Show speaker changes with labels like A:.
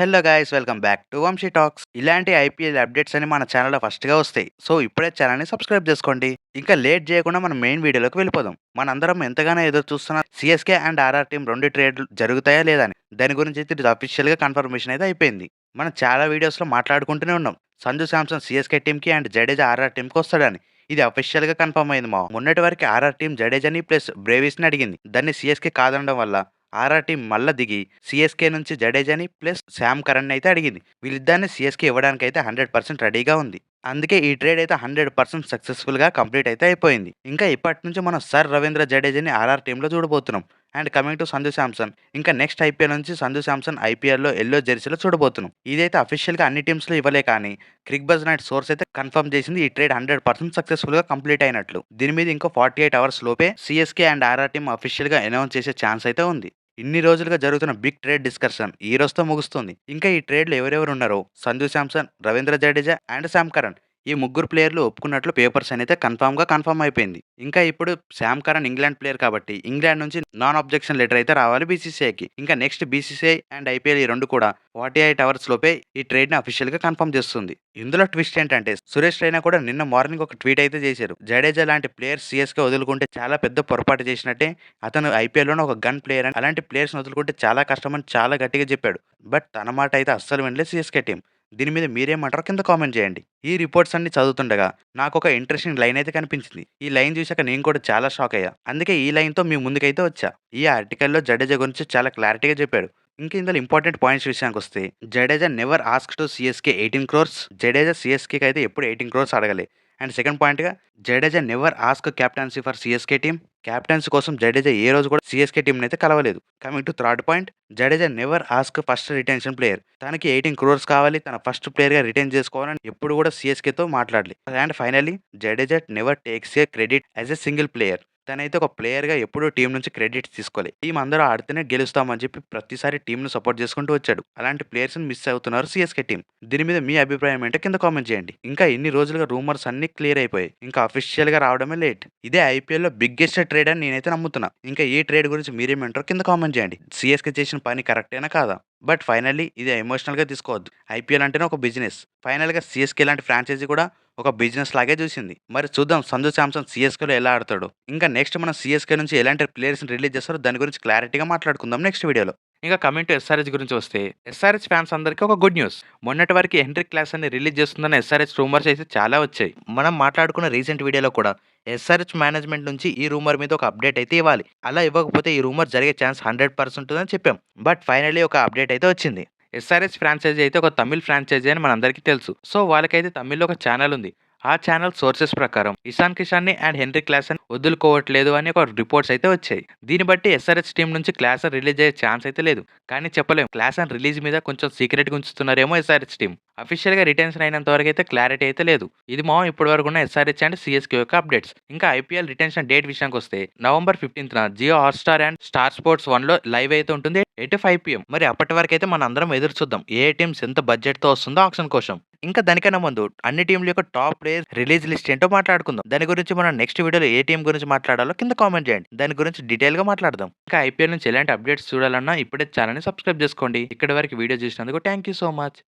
A: Hello guys, welcome back to Vamsi talks. ఇలాంటి IPL updates అని మన ఛానల్లో ఫస్ట్‌గా వస్తాయి. సో ఇప్పుడే ఛానల్‌ని సబ్స్క్రైబ్ చేసుకోండి. ఇంకా లేట్ చేయకుండా మనం మెయిన్ వీడియోలోకి వెళ్ళిపోదాం. మనందరం ఎంతగానో ఎదురు చూస్తున్న సీఎస్‌కే అండ్ ఆర్ఆర్ టీమ్ 2 ట్రేడ్‌లు జరుగుతాయా లేదా అని. దాని గురించి అయితే ఇది అఫీషియల్‌గా కన్ఫర్మేషన్ అయితే అయిపోయింది. మనం చాలా వీడియోస్‌లో మాట్లాడుకుంటూనే ఉన్నాం. సంజు శాంసన్ సీఎస్‌కే టీమ్‌కి అండ్ జడేజా ఆర్ఆర్ టీమ్‌కి వస్తాడని. ఇది అఫీషియల్‌గా కన్ఫర్మ్ అయింది మొన్నటి వరకు ఆర్ఆర్ టీమ్ జడేజాని ప్లస్ బ్రేవిస్‌ని అడిగింది. దాన్ని సీఎస్‌కే కాదనడం వల్ల ఆర్ఆర్ టీమ్ మళ్ళా దిగి సీఎస్కే నుంచి జడేజాని ప్లస్ శామ్ కరణ్ అయితే అడిగింది. వీళ్ళిద్దరిని సీఎస్కే ఇవ్వడానికైతే 100% రెడీగా ఉంది. అందుకే ఈ ట్రేడ్ అయితే 100% సక్సెస్ఫుల్‌గా కంప్లీట్ అయితే అయిపోయింది. ఇంకా ఇప్పటి నుంచి మనం సర్ రవీంద్ర జడేజాని ఆర్ఆర్ టీమ్‌లో చూడబోతున్నాం. And coming to Sanju Samson, ఇంకా నెక్స్ట్ ఐపీఎల్ నుంచి సంజు శాంసన్ ఐపీఎల్‌లో యెల్లో జెర్సీలో చూడబోతున్నాం. ఇదైతే అఫీషియల్‌గా అన్ని టీమ్స్‌లో ఇవ్వలే కానీ క్రిక్ బజ్ నైట్ సోర్స్ అయితే కన్ఫర్మ్ చేసింది ఈ ట్రేడ్ 100% సక్సెస్ఫుల్‌గా కంప్లీట్ అయినట్లు. దీని మీద ఇంకో 48 అవర్స్ లోపే సీఎస్కే అండ్ ఆర్ఆర్ టీమ్ అఫీషియల్‌గా అనౌన్స్ చేసే ఛాన్స్ అయితే ఉంది. ఇన్ని రోజులుగా జరుగుతున్న బిగ్ ట్రేడ్ డిస్కషన్ ఈ రోజుతో ముగుస్తుంది. ఇంకా ఈ ట్రేడ్‌లో ఎవరెవరు ఉన్నారో Sanju Samson, Ravindra Jadeja and Sam Curran, ఈ ముగ్గురు ప్లేయర్లు ఒప్పుకున్నట్లు పేపర్స్ అయితే కన్ఫర్మ్ అయిపోయింది. ఇంకా ఇప్పుడు శామ్ కరణ్ ఇంగ్లాండ్ ప్లేయర్ కాబట్టి ఇంగ్లాండ్ నుంచి నాన్ అబ్జెక్షన్ లెటర్ అయితే రావాలి బీసీసీఐకి. ఇంకా నెక్స్ట్ బీసీసీఐ అండ్ ఐపీఎల్ ఈ రెండు కూడా 48 అవర్స్ లోపే ఈ ట్రేడ్‌ని అఫీషియల్‌గా కన్ఫర్మ్ చేస్తుంది. ఇందులో ట్విస్ట్ ఏంటంటే సురేష్ రైనా కూడా నిన్న మార్నింగ్ ఒక ట్వీట్ అయితే చేశారు. జడేజా లాంటి ప్లేయర్స్ సీఎస్‌కే వదులుకుంటే చాలా పెద్ద పొరపాటు చేసినట్టే. అతను ఐపీఎల్‌లోనే ఒక గన్ ప్లేయర్ అని, అలాంటి ప్లేయర్స్‌ని వదులుకుంటే చాలా కష్టమని చాలా గట్టిగా చెప్పాడు. బట్ తన మాట అయితే అస్సలు వినలేదు సీఎస్‌కే టీమ్. దీని మీద మీరేమంటారో కింద కామెంట్ చేయండి. ఈ రిపోర్ట్స్ అన్ని చదువుతుండగా నాకొక ఇంట్రెస్టింగ్ లైన్ అయితే కనిపించింది. ఈ లైన్ చూశాక నేను కూడా చాలా షాక్ అయ్యా. అందుకే ఈ లైన్‌తో మీ ముందుకైతే వచ్చా. ఈ ఆర్టికల్‌లో జడేజా గురించి చాలా క్లారిటీగా చెప్పాడు. ఇంకా ఇందులో ఇంపార్టెంట్ పాయింట్స్ విషయానికొస్తే Jadeja never asked to CSK 18 crores. Jadeja సీఎస్‌కేకి అయితే ఎప్పుడు 18 క్రోర్స్ అడగలే. అండ్ సెకండ్ పాయింట్‌గా Jadeja never ask captaincy for CSK team. Captaincy కోసం జడేజా ఏ రోజు కూడా సీఎస్‌కే టీమ్‌ని అయితే కలవలేదు. Coming to third point, Jadeja never ask first retention player. తనకి 18 క్రోర్స్ కావాలి, తన ఫస్ట్ ప్లేయర్‌గా రిటైన్ చేసుకోవాలని ఎప్పుడు కూడా సీఎస్‌కేతో మాట్లాడలే. And finally Jadeja never takes a credit as a single player. తనైతే ఒక ప్లేయర్‌గా ఎప్పుడూ టీమ్ నుంచి క్రెడిట్స్ తీసుకోలే. టీమ్ అందరూ ఆడితేనే గెలుస్తామని చెప్పి ప్రతిసారి టీమ్‌ను సపోర్ట్ చేసుకుంటూ వచ్చాడు. అలాంటి ప్లేయర్స్‌ని మిస్ అవుతున్నారు సీఎస్‌కే టీమ్. దీని మీద మీ అభిప్రాయం ఏంటో కింద కామెంట్ చేయండి. ఇంకా ఇన్ని రోజులుగా రూమర్స్ అన్నీ క్లియర్ అయిపోయాయి. ఇంకా అఫీషియల్‌గా రావడమే లేట్. ఇదే ఐపీఎల్‌లో బిగ్గెస్ట్ ట్రేడ్ అని నేనైతే నమ్ముతున్నా. ఇంకా ఈ ట్రేడ్ గురించి మీరేమంటారో కింద కామెంట్ చేయండి. సీఎస్‌కే చేసిన పని కరెక్టేనా కాదా? బట్ ఫైనల్లీ ఇది ఎమోషనల్‌గా తీసుకోవద్దు. ఐపీఎల్ అంటేనే ఒక బిజినెస్. ఫైనల్‌గా సీఎస్‌కే లాంటి ఫ్రాంచైజీ కూడా ఒక బిజినెస్ లాగే చూసింది. మరి చూద్దాం సంజు శాంసన్ సీఎస్‌కేలో ఎలా ఆడతాడో. ఇంకా నెక్స్ట్ మనం సీఎస్‌కే నుంచి ఎలాంటి ప్లేయర్స్‌ని రిలీజ్ చేస్తారో దాని గురించి క్లారిటీగా మాట్లాడుకుందాం నెక్స్ట్ వీడియోలో. ఇంకా కమింగ్ టు ఎస్ఆర్‌హెచ్ గురించి వస్తే, ఎస్ఆర్‌హెచ్ ఫ్యాన్స్ అందరికీ ఒక గుడ్ న్యూస్. మొన్నటి వరకు హెన్రిక్ క్లాసెన్‌ని రిలీజ్ చేస్తుందన్న ఎస్ఆర్‌హెచ్ రూమర్స్ అయితే చాలా వచ్చాయి. మనం మాట్లాడుకున్న రీసెంట్ వీడియోలో కూడా ఎస్ఆర్‌హెచ్ మేనేజ్మెంట్ నుంచి ఈ రూమర్ మీద ఒక అప్డేట్ అయితే ఇవ్వాలి. అలా ఇవ్వకపోతే ఈ రూమర్ జరిగే ఛాన్స్ 100% ఉంటుందని చెప్పాం. బట్ ఫైనల్లీ ఒక అప్డేట్ అయితే వచ్చింది. ఎస్ఆర్‌హెచ్ ఫ్రాంచైజీ అయితే ఒక తమిళ్ ఫ్రాంచైజీ అని మనందరికీ తెలుసు. సో వాళ్ళకైతే తమిళ్‌లో ఒక ఛానల్ ఉంది. ఆ ఛానల్ సోర్సెస్ ప్రకారం ఇషాన్ కిషాన్‌ని అండ్ హెన్రిక్ క్లాసెన్ వదులుకోవట్లేదు అని ఒక రిపోర్ట్స్ అయితే వచ్చాయి. దీన్ని బట్టి ఎస్ఆర్‌హెచ్ టీమ్ నుంచి క్లాసెన్ రిలీజ్ అయ్యే ఛాన్స్ అయితే లేదు. కానీ చెప్పలేం, క్లాసెన్ రిలీజ్ మీద కొంచెం సీక్రెట్‌గా ఉంచుతున్నారేమో ఎస్ఆర్‌హెచ్ టీమ్. అఫీషియల్‌గా రిటెన్షన్ అయినంత వరకు అయితే క్లారిటీ అయితే లేదు. ఇది ఇప్పటివరకు ఉన్న ఎస్ఆర్‌హెచ్ అండ్ సీఎస్‌కే యొక్క అప్డేట్స్. ఇంకా ఐపీఎల్ రిటెన్షన్ డేట్ విషయానికొస్తే నవంబర్ 15న Jio Hotstar and Star Sports 1లో లైవ్ అయితే ఉంటుంది 8-5 పీఎం. మరి అప్పటి వరకైతే మనందరం ఎదురు చూద్దాం. ఏ టీమ్స్ ఎంత బడ్జెట్‌తో వస్తుందో ఆక్షన్ కోసం. ఇంకా దానికన్నా ముందు అన్ని టీంల యొక్క టాప్ ప్లేయర్స్ రిలీజ్ లిస్ట్ ఏంటో మాట్లాడుకుందాం. దాని గురించి మనం నెక్స్ట్ వీడియోలో ఏ టీం గురించి మాట్లాడాలో కింద కామెంట్ చేయండి. దాని గురించి డీటెయిల్‌గా మాట్లాడదాం. ఇంకా ఐపీఎల్ నుంచి ఎలాంటి అప్డేట్స్ చూడాలన్నా ఇప్పుడే ఛానల్‌ని సబ్స్క్రైబ్ చేసుకోండి. ఇక్కడి వరకు వీడియో చూసినందుకు థాంక్ యూ సో మచ్.